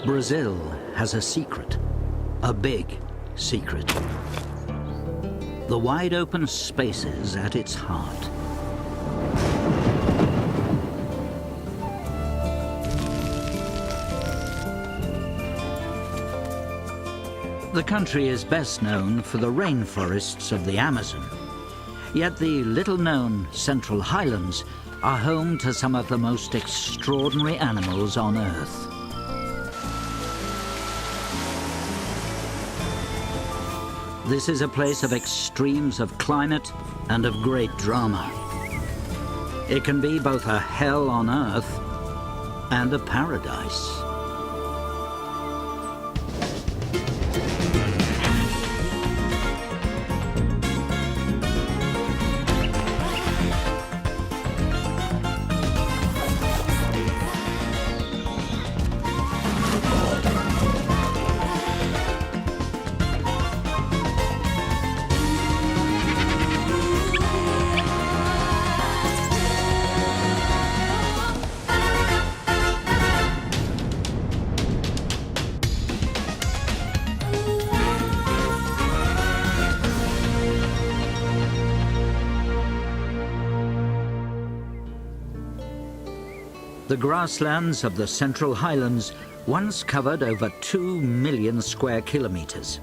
Brazil has a secret, a big secret. The wide open spaces at its heart. The country is best known for the rainforests of the Amazon. Yet the little-known Central Highlands are home to some of the most extraordinary animals on Earth. This is a place of extremes of climate and of great drama. It can be both a hell on earth and a paradise. The grasslands of the Central Highlands once covered over 2 million square kilometers.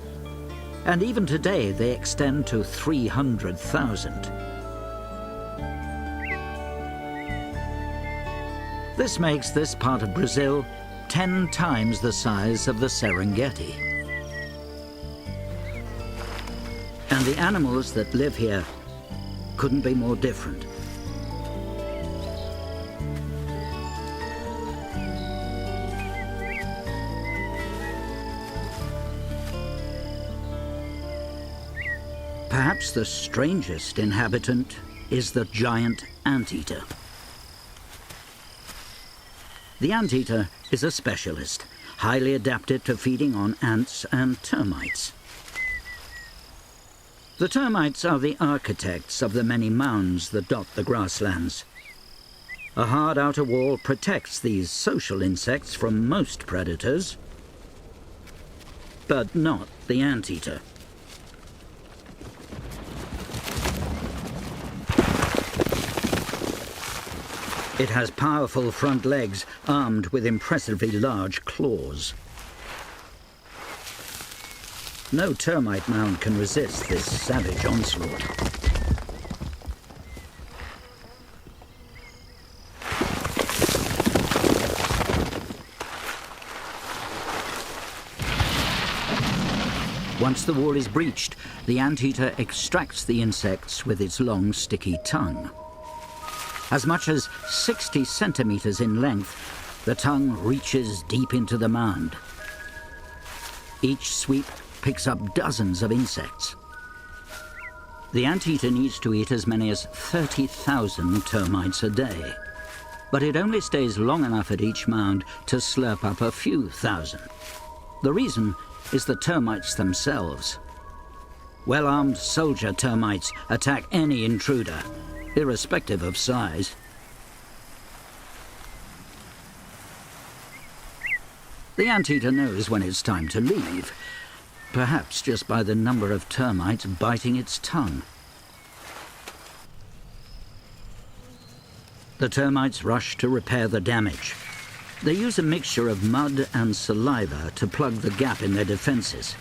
And even today, they extend to 300,000. This makes this part of Brazil 10 times the size of the Serengeti. And the animals that live here couldn't be more different. Perhaps the strangest inhabitant is the giant anteater. The anteater is a specialist, highly adapted to feeding on ants and termites. The termites are the architects of the many mounds that dot the grasslands. A hard outer wall protects these social insects from most predators, but not the anteater. It has powerful front legs armed with impressively large claws. No termite mound can resist this savage onslaught. Once the wall is breached, the anteater extracts the insects with its long, sticky tongue. As much as 60 centimeters in length, the tongue reaches deep into the mound. Each sweep picks up dozens of insects. The anteater needs to eat as many as 30,000 termites a day, but it only stays long enough at each mound to slurp up a few thousand. The reason is the termites themselves. Well-armed soldier termites attack any intruder, irrespective of size. The anteater knows when it's time to leave, perhaps just by the number of termites biting its tongue. The termites rush to repair the damage. They use a mixture of mud and saliva to plug the gap in their defenses.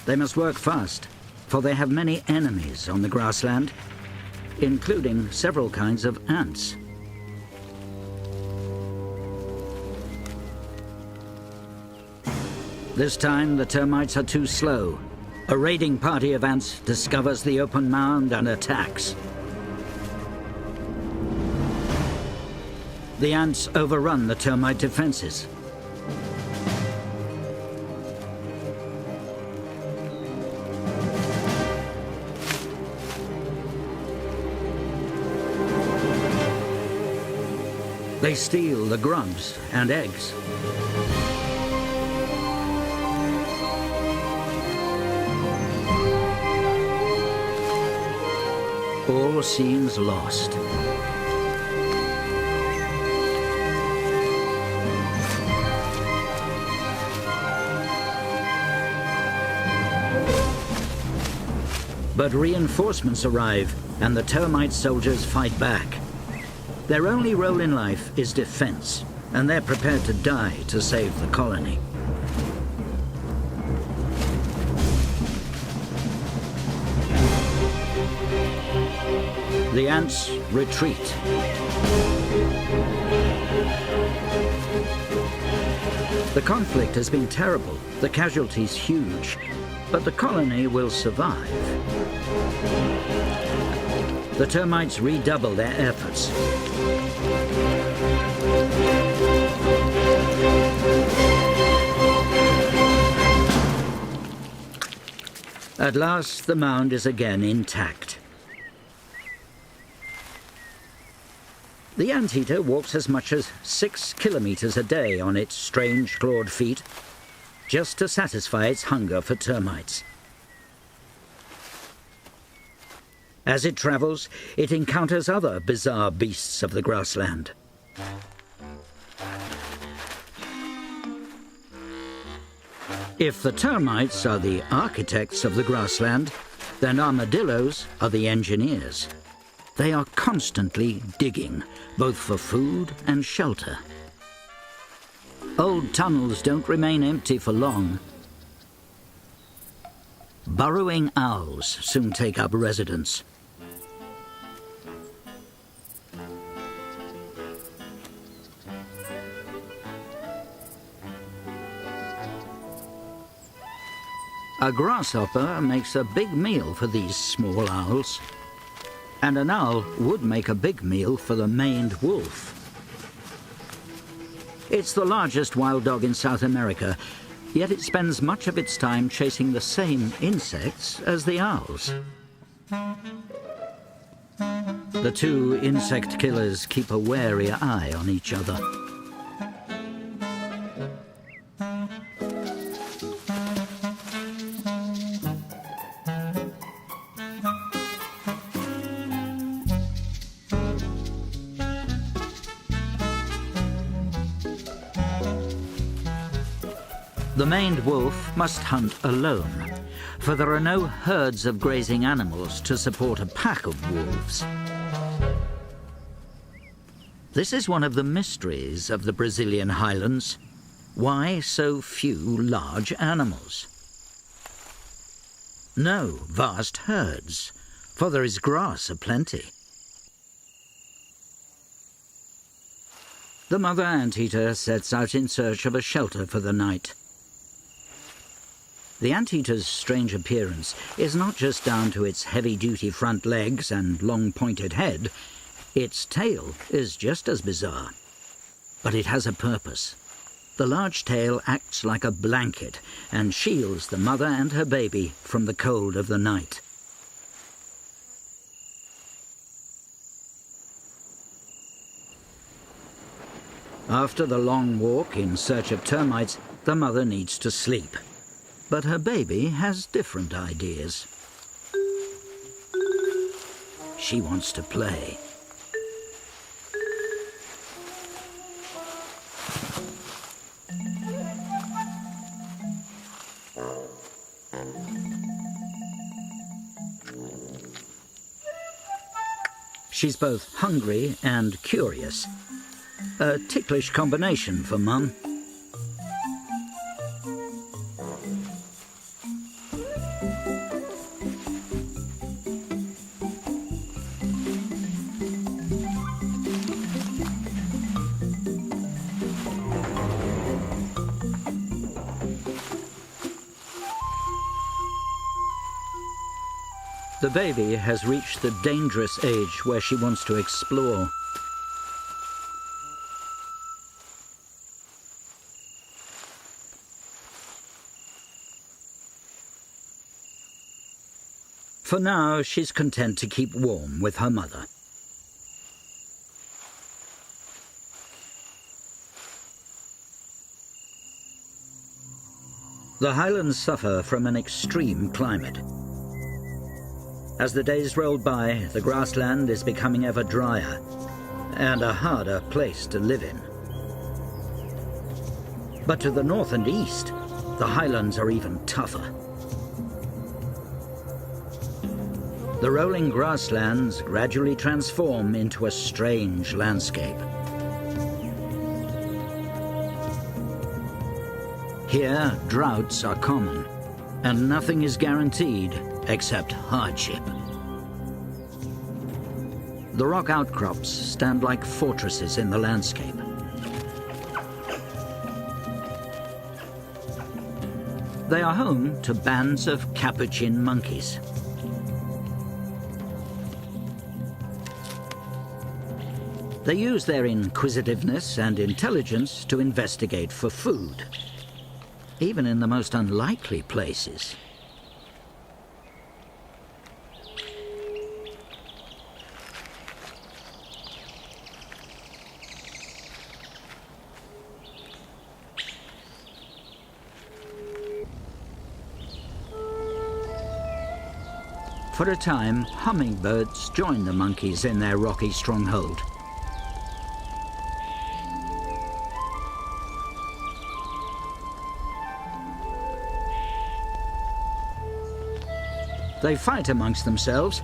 They must work fast, for they have many enemies on the grassland, including several kinds of ants. This time, the termites are too slow. A raiding party of ants discovers the open mound and attacks. The ants overrun the termite defenses. They steal the grubs and eggs. All seems lost. But reinforcements arrive, and the termite soldiers fight back. Their only role in life is defense, and they're prepared to die to save the colony. The ants retreat. The conflict has been terrible, the casualties huge, but the colony will survive. The termites redouble their efforts. At last, the mound is again intact. The anteater walks as much as 6 kilometers a day on its strange clawed feet, just to satisfy its hunger for termites. As it travels, it encounters other bizarre beasts of the grassland. If the termites are the architects of the grassland, then armadillos are the engineers. They are constantly digging, both for food and shelter. Old tunnels don't remain empty for long. Burrowing owls soon take up residence. A grasshopper makes a big meal for these small owls. And an owl would make a big meal for the maned wolf. It's the largest wild dog in South America, yet it spends much of its time chasing the same insects as the owls. The two insect killers keep a wary eye on each other. The maned wolf must hunt alone, for there are no herds of grazing animals to support a pack of wolves. This is one of the mysteries of the Brazilian highlands. Why so few large animals? No vast herds, for there is grass aplenty. The mother anteater sets out in search of a shelter for the night. The anteater's strange appearance is not just down to its heavy-duty front legs and long pointed head. Its tail is just as bizarre. But it has a purpose. The large tail acts like a blanket and shields the mother and her baby from the cold of the night. After the long walk in search of termites, the mother needs to sleep. But her baby has different ideas. She wants to play. She's both hungry and curious. A ticklish combination for Mum. The baby has reached the dangerous age where she wants to explore. For now, she's content to keep warm with her mother. The highlands suffer from an extreme climate. As the days roll by, the grassland is becoming ever drier and a harder place to live in. But to the north and east, the highlands are even tougher. the rolling grasslands gradually transform into a strange landscape. Here, droughts are common, and nothing is guaranteed except hardship. The rock outcrops stand like fortresses in the landscape. They are home to bands of Capuchin monkeys. They use their inquisitiveness and intelligence to investigate for food, even in the most unlikely places. For a time, hummingbirds join the monkeys in their rocky stronghold. They fight amongst themselves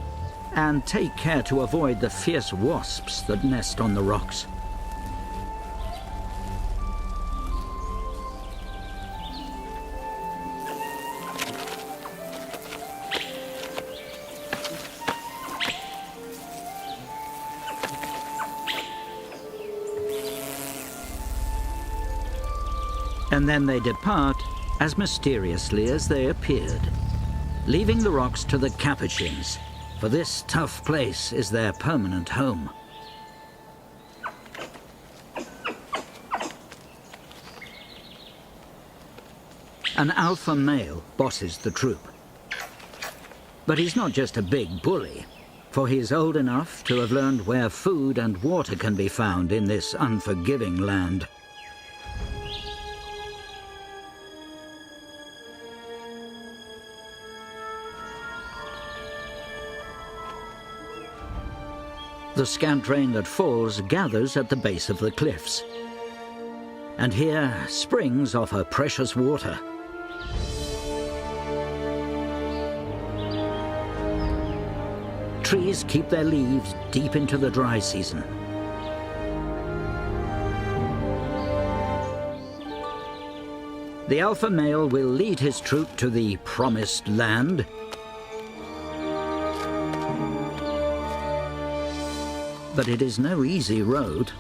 and take care to avoid the fierce wasps that nest on the rocks. And then they depart as mysteriously as they appeared, leaving the rocks to the Capuchins, for this tough place is their permanent home. An alpha male bosses the troop. But he's not just a big bully, for he's old enough to have learned where food and water can be found in this unforgiving land. The scant rain that falls gathers at the base of the cliffs. And here, springs offer precious water. Trees keep their leaves deep into the dry season. The alpha male will lead his troop to the promised land. But it is no easy road.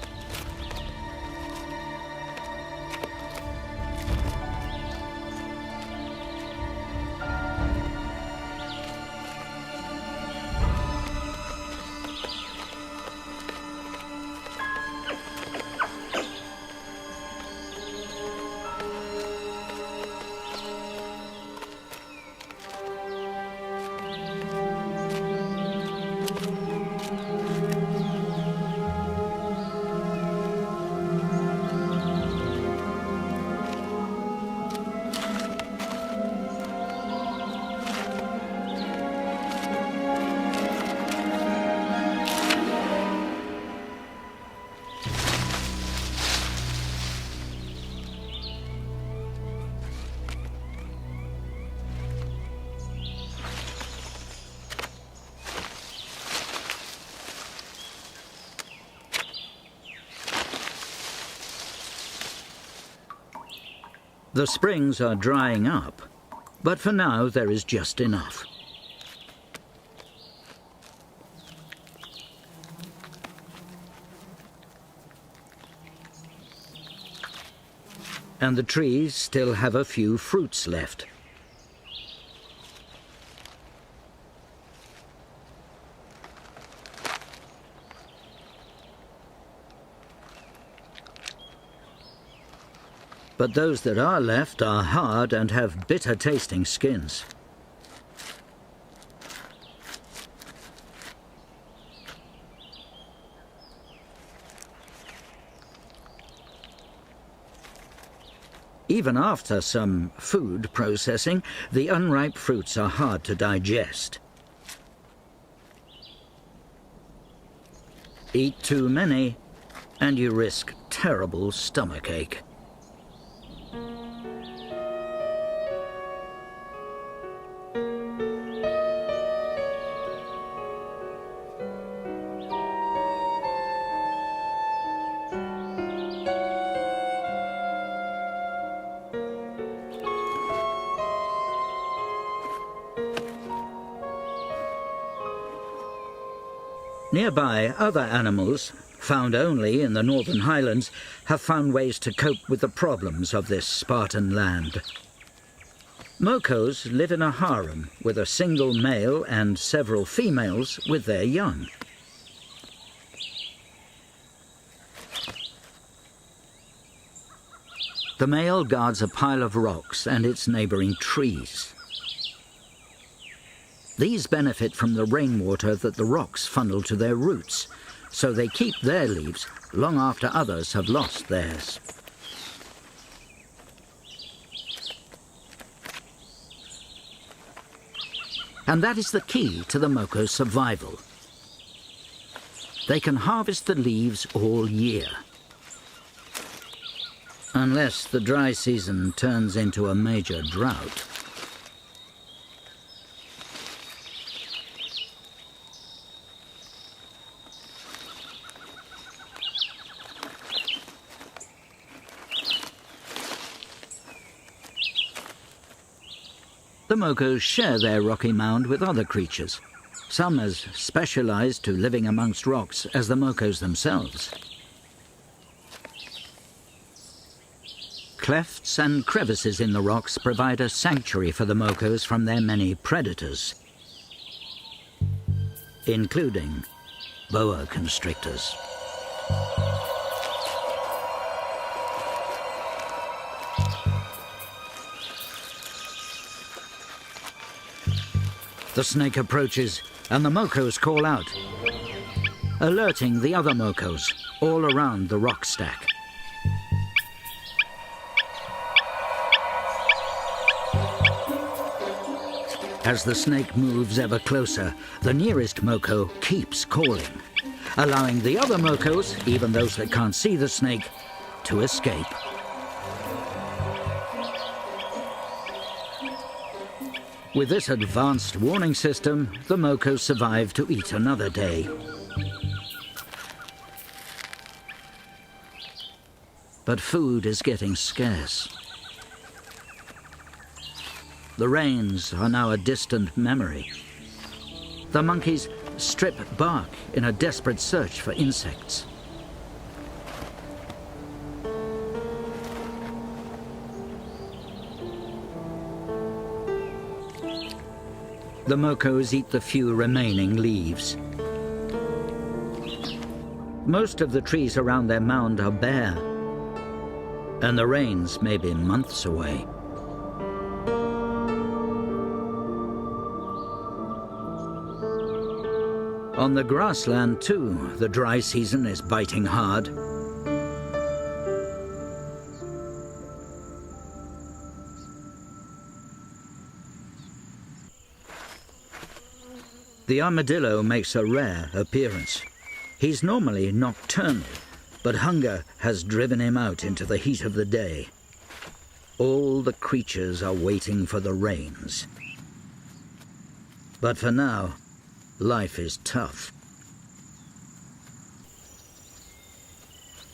The springs are drying up, but for now there is just enough. And the trees still have a few fruits left. But those that are left are hard and have bitter-tasting skins. Even after some food processing, the unripe fruits are hard to digest. Eat too many, and you risk terrible stomachache. Nearby, other animals, found only in the northern highlands, have found ways to cope with the problems of this Spartan land. Mokos live in a harem with a single male and several females with their young. The male guards a pile of rocks and its neighboring trees. These benefit from the rainwater that the rocks funnel to their roots, so they keep their leaves long after others have lost theirs. And that is the key to the Moko's survival. They can harvest the leaves all year, unless the dry season turns into a major drought. The Mokos share their rocky mound with other creatures, some as specialized to living amongst rocks as the Mokos themselves. Clefts and crevices in the rocks provide a sanctuary for the Mokos from their many predators, including boa constrictors. The snake approaches, and the Mokos call out, alerting the other Mokos all around the rock stack. As the snake moves ever closer, the nearest Moko keeps calling, allowing the other Mokos, even those that can't see the snake, to escape. With this advanced warning system, the Mokos survive to eat another day. But food is getting scarce. The rains are now a distant memory. The monkeys strip bark in a desperate search for insects. The Mokos eat the few remaining leaves. Most of the trees around their mound are bare, and the rains may be months away. On the grassland, too, the dry season is biting hard. The armadillo makes a rare appearance. He's normally nocturnal, but hunger has driven him out into the heat of the day. All the creatures are waiting for the rains. But for now, life is tough.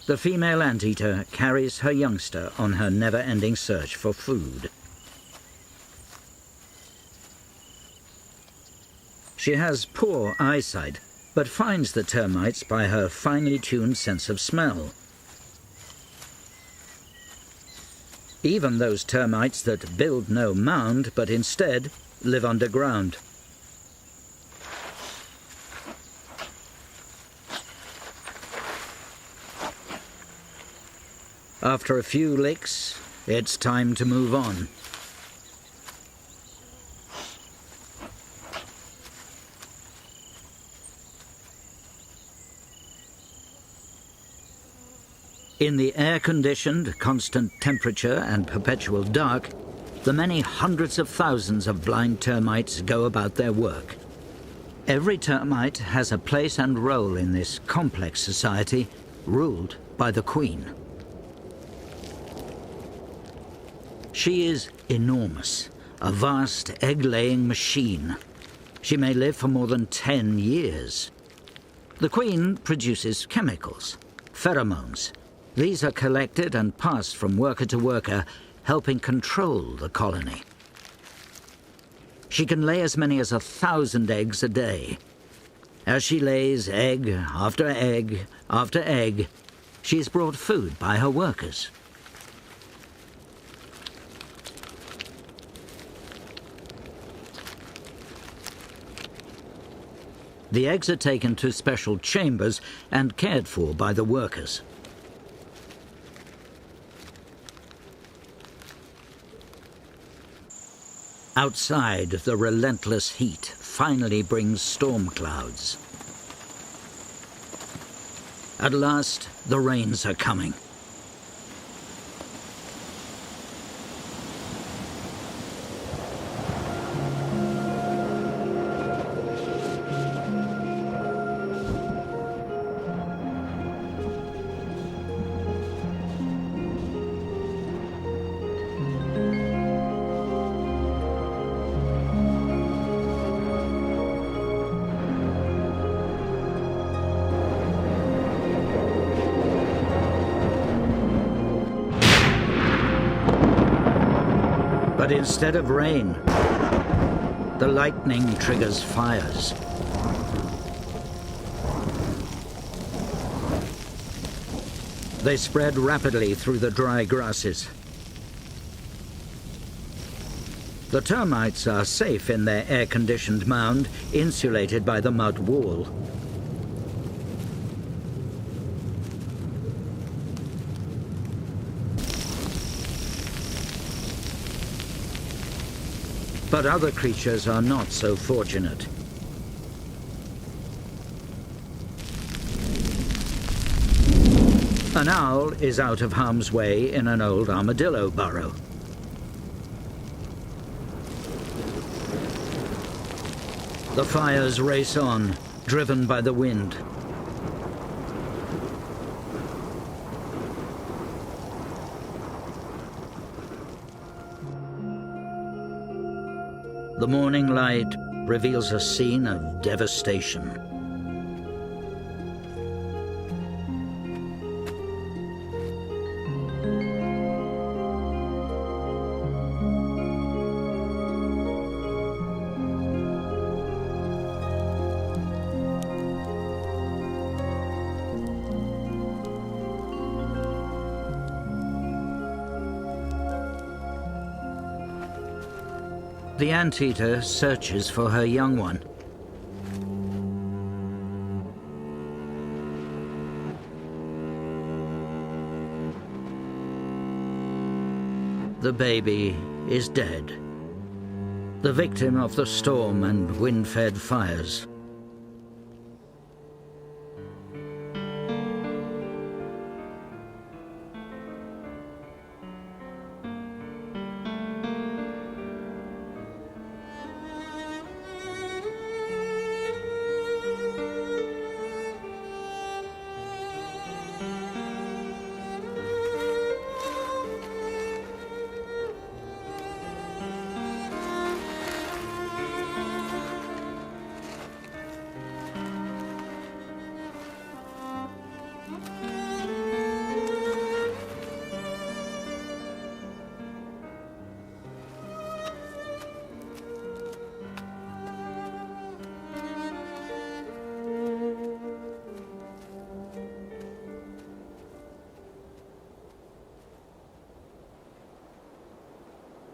The female anteater carries her youngster on her never-ending search for food. She has poor eyesight, but finds the termites by her finely tuned sense of smell. Even those termites that build no mound, but instead live underground. After a few licks, it's time to move on. In the air-conditioned, constant temperature and perpetual dark, the many hundreds of thousands of blind termites go about their work. Every termite has a place and role in this complex society, ruled by the queen. She is enormous, a vast egg-laying machine. She may live for more than 10 years. The queen produces chemicals, pheromones. These are collected and passed from worker to worker, helping control the colony. She can lay as many as 1,000 eggs a day. As she lays egg after egg after egg, she is brought food by her workers. The eggs are taken to special chambers and cared for by the workers. Outside, the relentless heat finally brings storm clouds. At last, the rains are coming. But instead of rain, the lightning triggers fires. They spread rapidly through the dry grasses. The termites are safe in their air-conditioned mound, insulated by the mud wall. But other creatures are not so fortunate. An owl is out of harm's way in an old armadillo burrow. The fires race on, driven by the wind. The morning light reveals a scene of devastation. The anteater searches for her young one. The baby is dead, the victim of the storm and wind-fed fires.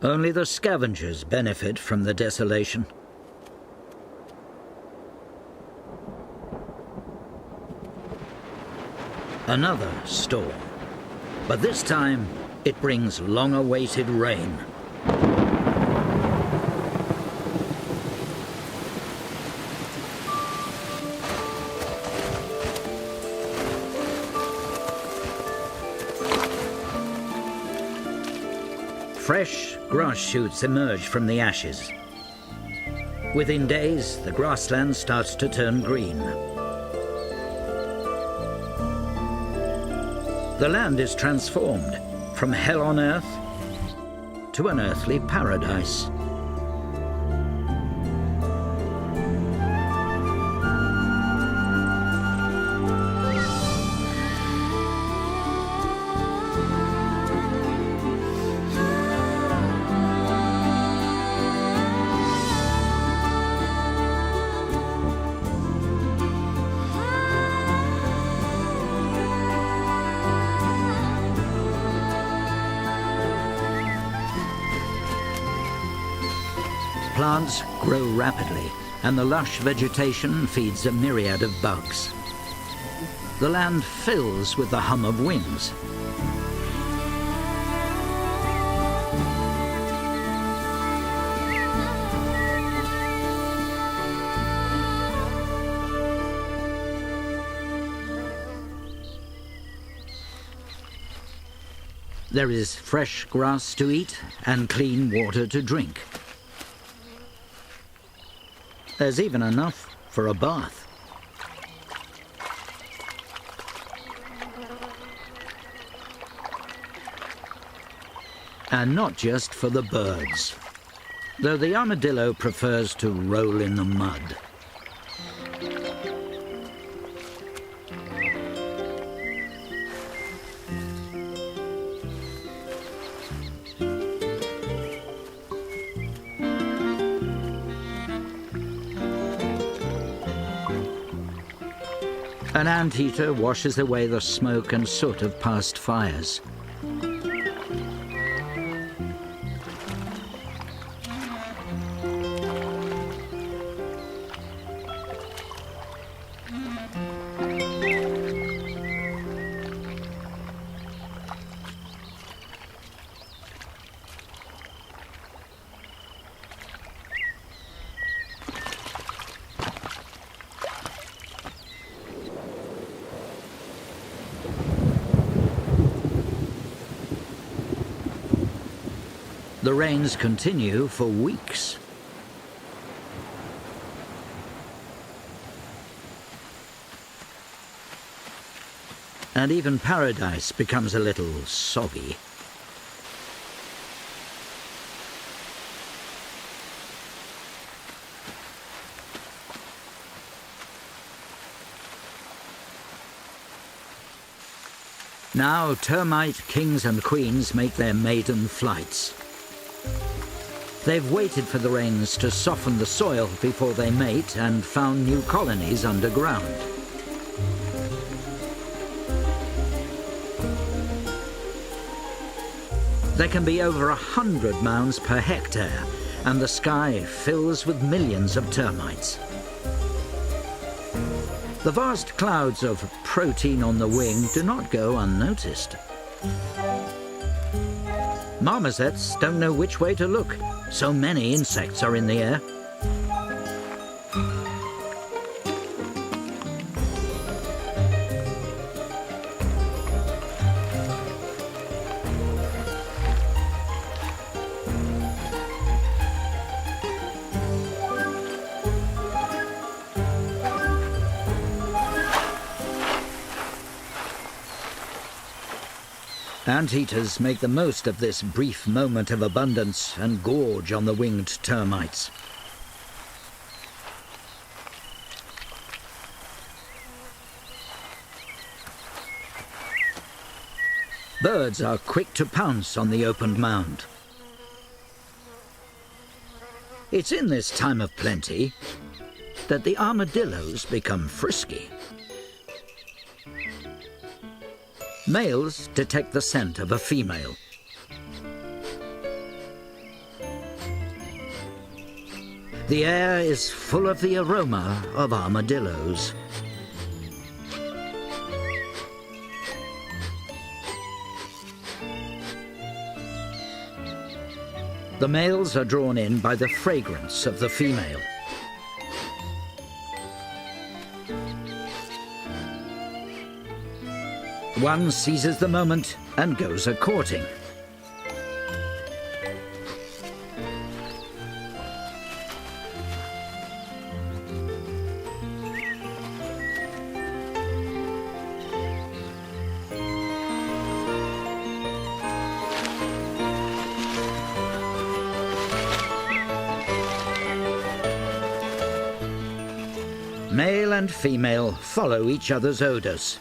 Only the scavengers benefit from the desolation. Another storm, but this time it brings long-awaited rain. Fresh grass shoots emerge from the ashes. Within days, the grassland starts to turn green. The land is transformed from hell on earth to an earthly paradise. plants grow rapidly, and the lush vegetation feeds a myriad of bugs. The land fills with the hum of wings. There is fresh grass to eat and clean water to drink. There's even enough for a bath. And not just for the birds, though the armadillo prefers to roll in the mud. An anteater washes away the smoke and soot of past fires. The rains continue for weeks. And even paradise becomes a little soggy. Now termite kings and queens make their maiden flights. They've waited for the rains to soften the soil before they mate and found new colonies underground. There can be over 100 mounds per hectare, and the sky fills with millions of termites. The vast clouds of protein on the wing do not go unnoticed. Marmosets don't know which way to look. So many insects are in the air. Anteaters make the most of this brief moment of abundance and gorge on the winged termites. Birds are quick to pounce on the opened mound. It's in this time of plenty that the armadillos become frisky. Males detect the scent of a female. The air is full of the aroma of armadillos. The males are drawn in by the fragrance of the female. One seizes the moment and goes a-courting. Male and female follow each other's odors.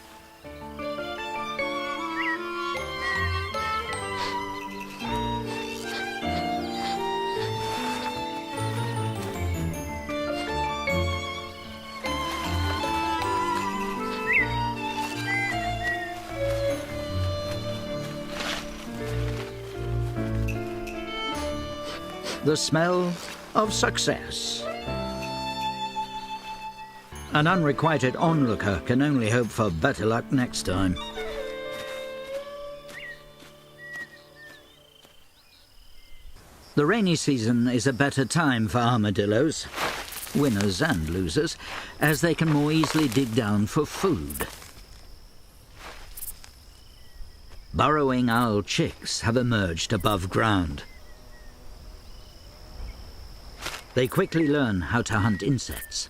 The smell of success. An unrequited onlooker can only hope for better luck next time. The rainy season is a better time for armadillos, winners and losers, as they can more easily dig down for food. Burrowing owl chicks have emerged above ground. They quickly learn how to hunt insects.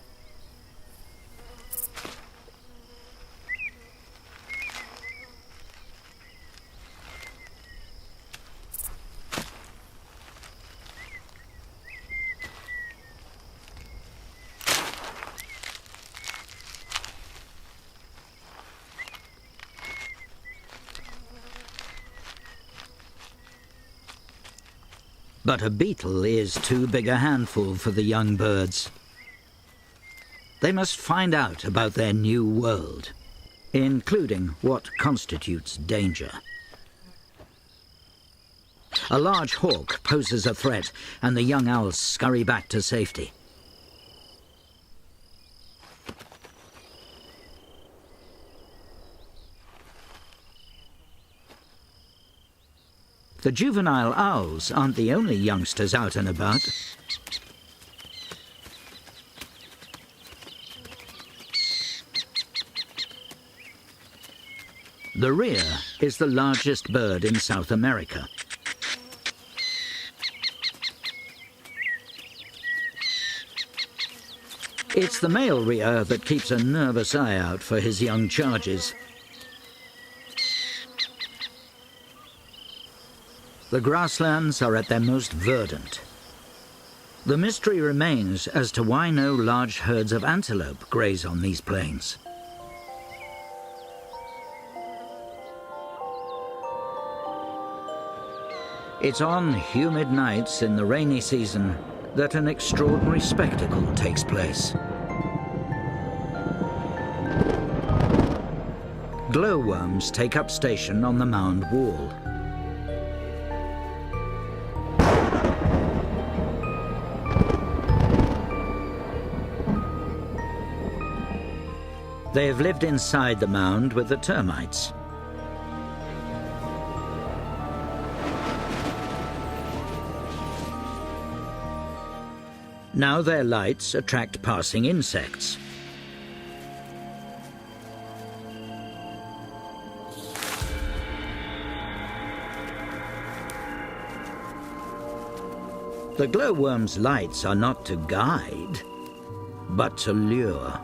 But a beetle is too big a handful for the young birds. They must find out about their new world, including what constitutes danger. A large hawk poses a threat, and the young owls scurry back to safety. The juvenile owls aren't the only youngsters out and about. The rhea is the largest bird in South America. It's the male rhea that keeps a nervous eye out for his young charges. The grasslands are at their most verdant. The mystery remains as to why no large herds of antelope graze on these plains. It's on humid nights in the rainy season that an extraordinary spectacle takes place. Glowworms take up station on the mound wall. They have lived inside the mound with the termites. Now their lights attract passing insects. The glowworm's lights are not to guide, but to lure.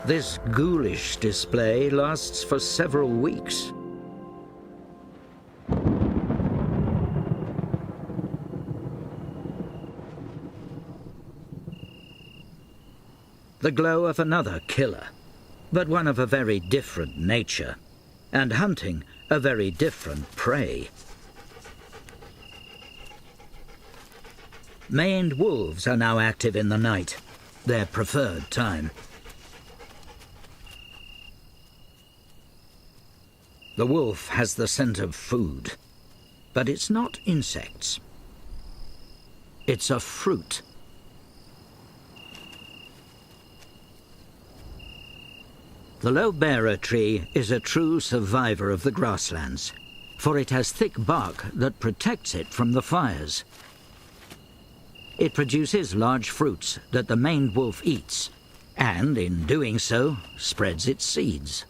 This ghoulish display lasts for several weeks. The glow of another killer, but one of a very different nature, and hunting a very different prey. Maned wolves are now active in the night, their preferred time. The wolf has the scent of food, but it's not insects. It's a fruit. The low bearer tree is a true survivor of the grasslands, for it has thick bark that protects it from the fires. It produces large fruits that the maned wolf eats, and in doing so, spreads its seeds.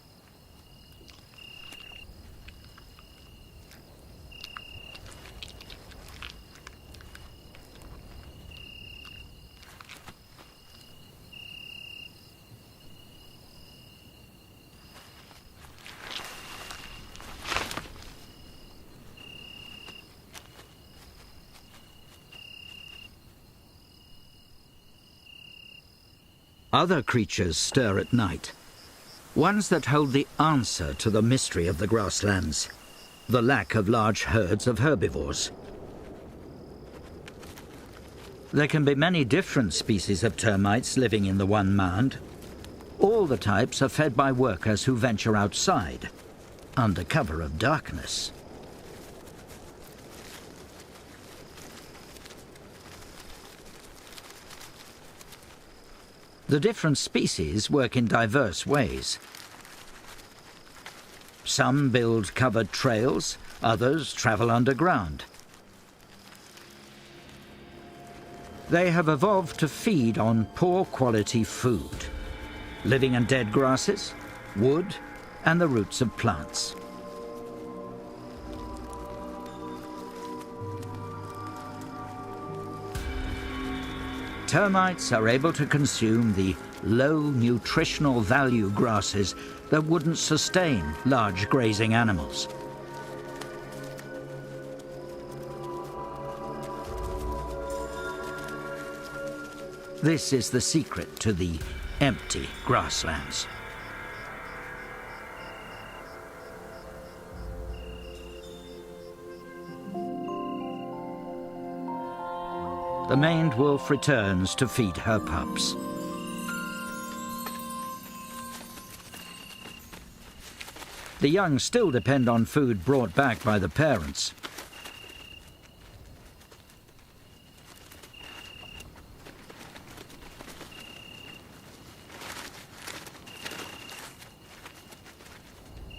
Other creatures stir at night. Ones that hold the answer to the mystery of the grasslands, the lack of large herds of herbivores. There can be many different species of termites living in the one mound. All the types are fed by workers who venture outside, under cover of darkness. The different species work in diverse ways. Some build covered trails, others travel underground. They have evolved to feed on poor quality food, living in dead grasses, wood, and the roots of plants. Termites are able to consume the low nutritional value grasses that wouldn't sustain large grazing animals. This is the secret to the empty grasslands. The maned wolf returns to feed her pups. The young still depend on food brought back by the parents.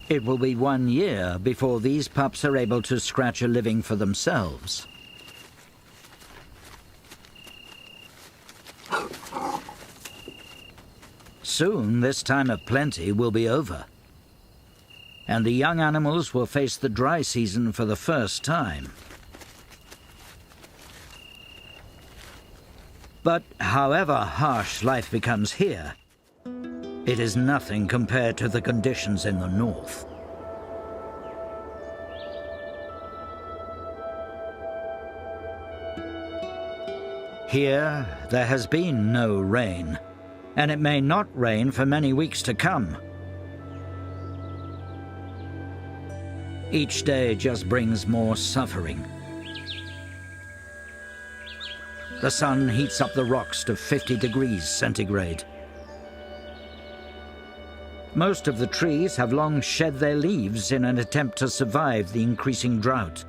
It will be 1 year before these pups are able to scratch a living for themselves. Soon, this time of plenty will be over, and the young animals will face the dry season for the first time. But however harsh life becomes here, it is nothing compared to the conditions in the north. Here, there has been no rain, and it may not rain for many weeks to come. Each day just brings more suffering. The sun heats up the rocks to 50 degrees centigrade. Most of the trees have long shed their leaves in an attempt to survive the increasing drought.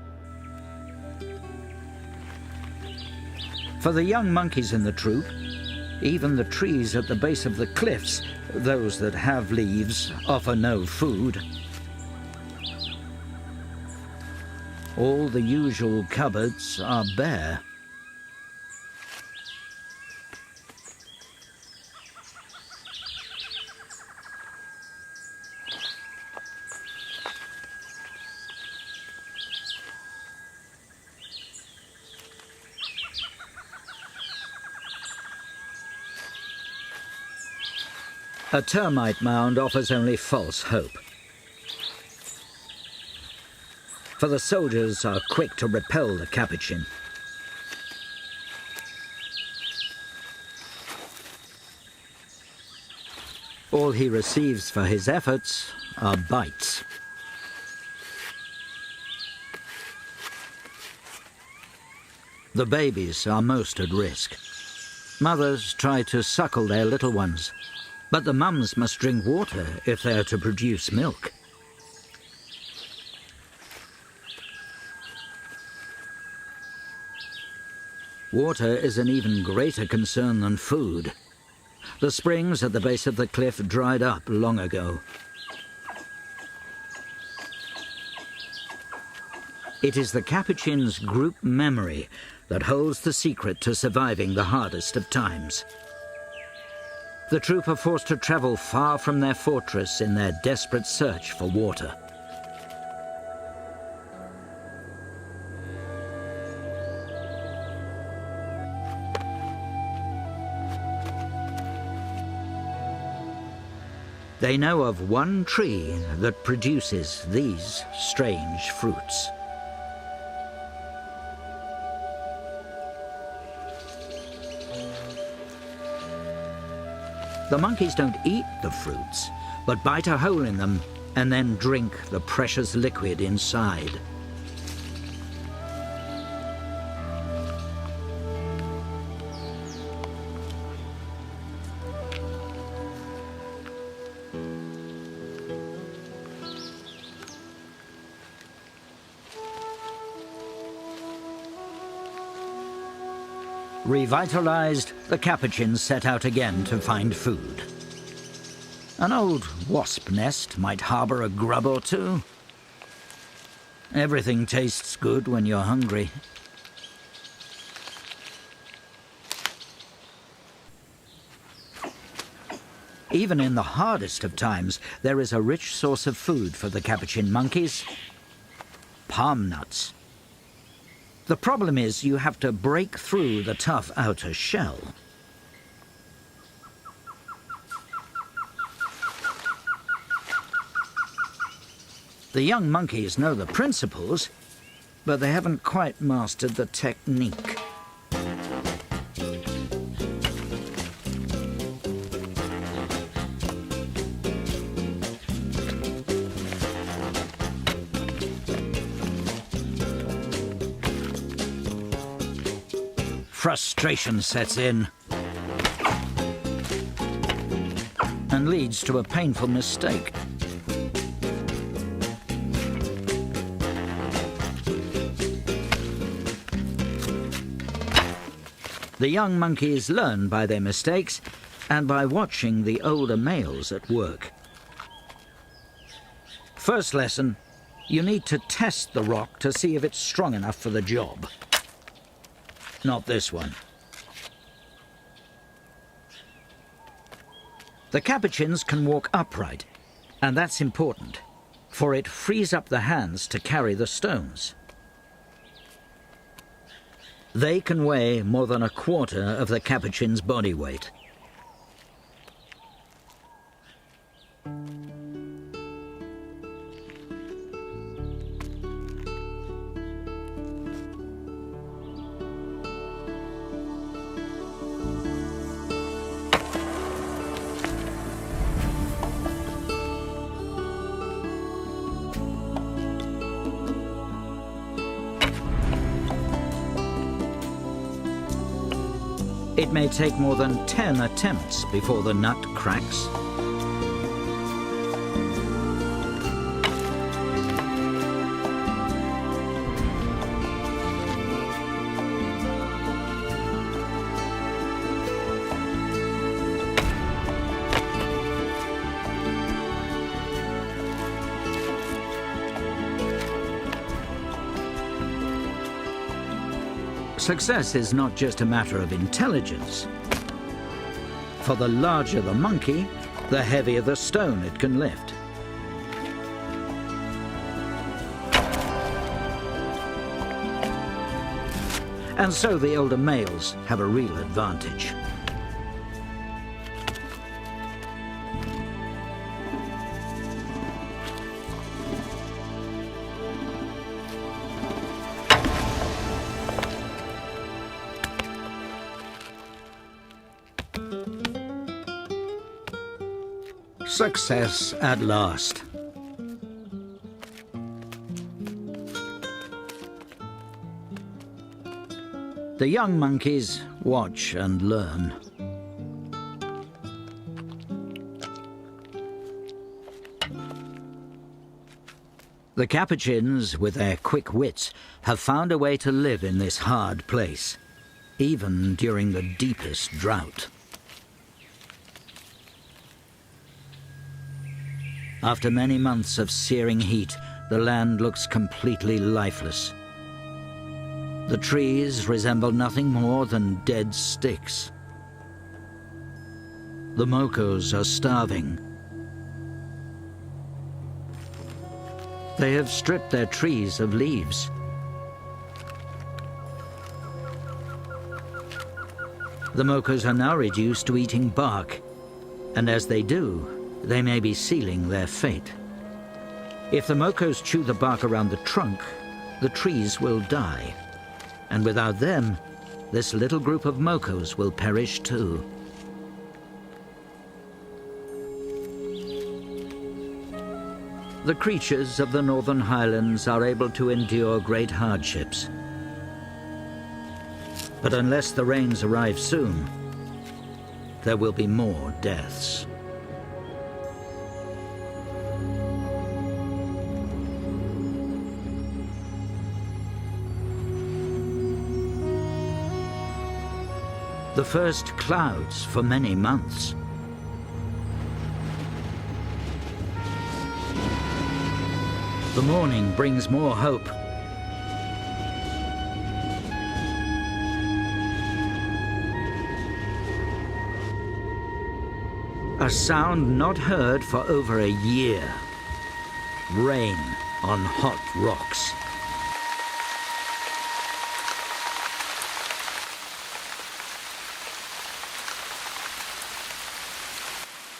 For the young monkeys in the troop, even the trees at the base of the cliffs, those that have leaves, offer no food. All the usual cupboards are bare. A termite mound offers only false hope. For the soldiers are quick to repel the Capuchin. All he receives for his efforts are bites. The babies are most at risk. Mothers try to suckle their little ones, but the mums must drink water if they are to produce milk. Water is an even greater concern than food. The springs at the base of the cliff dried up long ago. It is the Capuchin's group memory that holds the secret to surviving the hardest of times. The troop are forced to travel far from their fortress in their desperate search for water. They know of one tree that produces these strange fruits. The monkeys don't eat the fruits, but bite a hole in them and then drink the precious liquid inside. Revitalized, the Capuchins set out again to find food. An old wasp nest might harbor a grub or two. Everything tastes good when you're hungry. Even in the hardest of times, there is a rich source of food for the Capuchin monkeys: palm nuts. The problem is you have to break through the tough outer shell. The young monkeys know the principles, but they haven't quite mastered the technique. Frustration sets in and leads to a painful mistake. The young monkeys learn by their mistakes and by watching the older males at work. First lesson, you need to test the rock to see if it's strong enough for the job. Not this one. The Capuchins can walk upright, and that's important, for it frees up the hands to carry the stones. They can weigh more than a quarter of the Capuchin's body weight. It may take more than 10 attempts before the nut cracks. Success is not just a matter of intelligence. For the larger the monkey, the heavier the stone it can lift. And so the older males have a real advantage. Success at last. The young monkeys watch and learn. The Capuchins, with their quick wits, have found a way to live in this hard place, even during the deepest drought. After many months of searing heat, the land looks completely lifeless. The trees resemble nothing more than dead sticks. The mokos are starving. They have stripped their trees of leaves. The mokos are now reduced to eating bark, and as they do, they may be sealing their fate. If the mokos chew the bark around the trunk, the trees will die. And without them, this little group of mokos will perish too. The creatures of the Northern Highlands are able to endure great hardships. But unless the rains arrive soon, there will be more deaths. The first clouds for many months. The morning brings more hope. A sound not heard for over a year. Rain on hot rocks.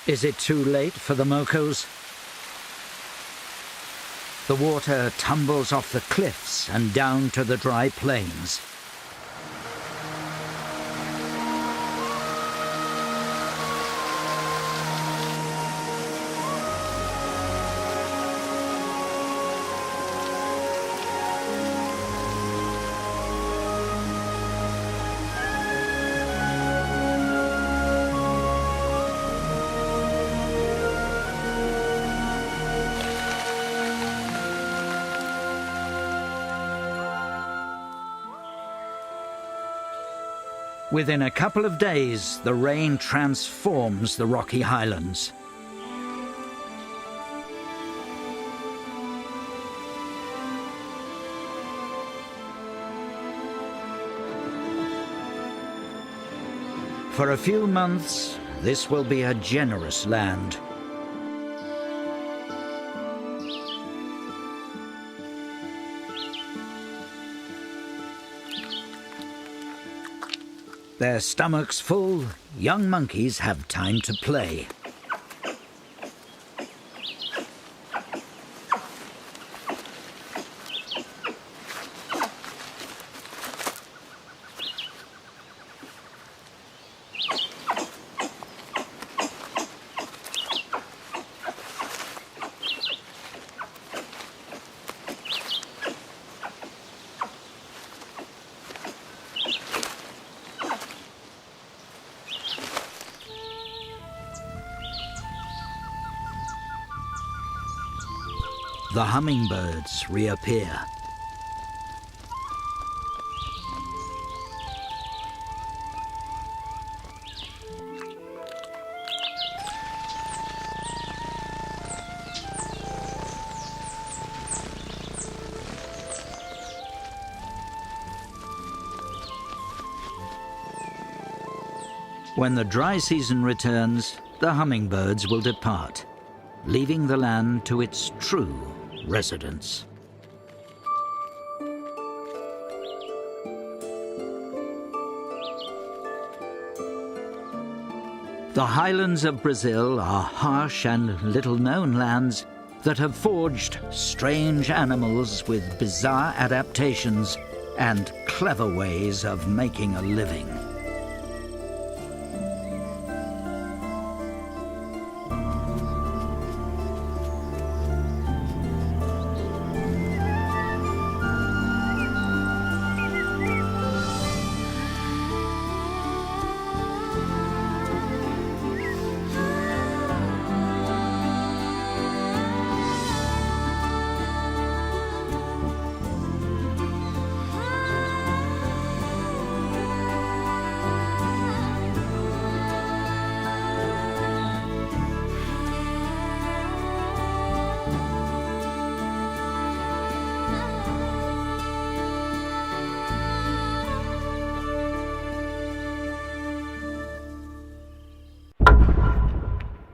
Is it too late for the mokos? The water tumbles off the cliffs and down to the dry plains. Within a couple of days, the rain transforms the rocky highlands. For a few months, this will be a generous land. Their stomachs full, young monkeys have time to play. The hummingbirds reappear. When the dry season returns, the hummingbirds will depart, leaving the land to its true residents. The highlands of Brazil are harsh and little-known lands that have forged strange animals with bizarre adaptations and clever ways of making a living.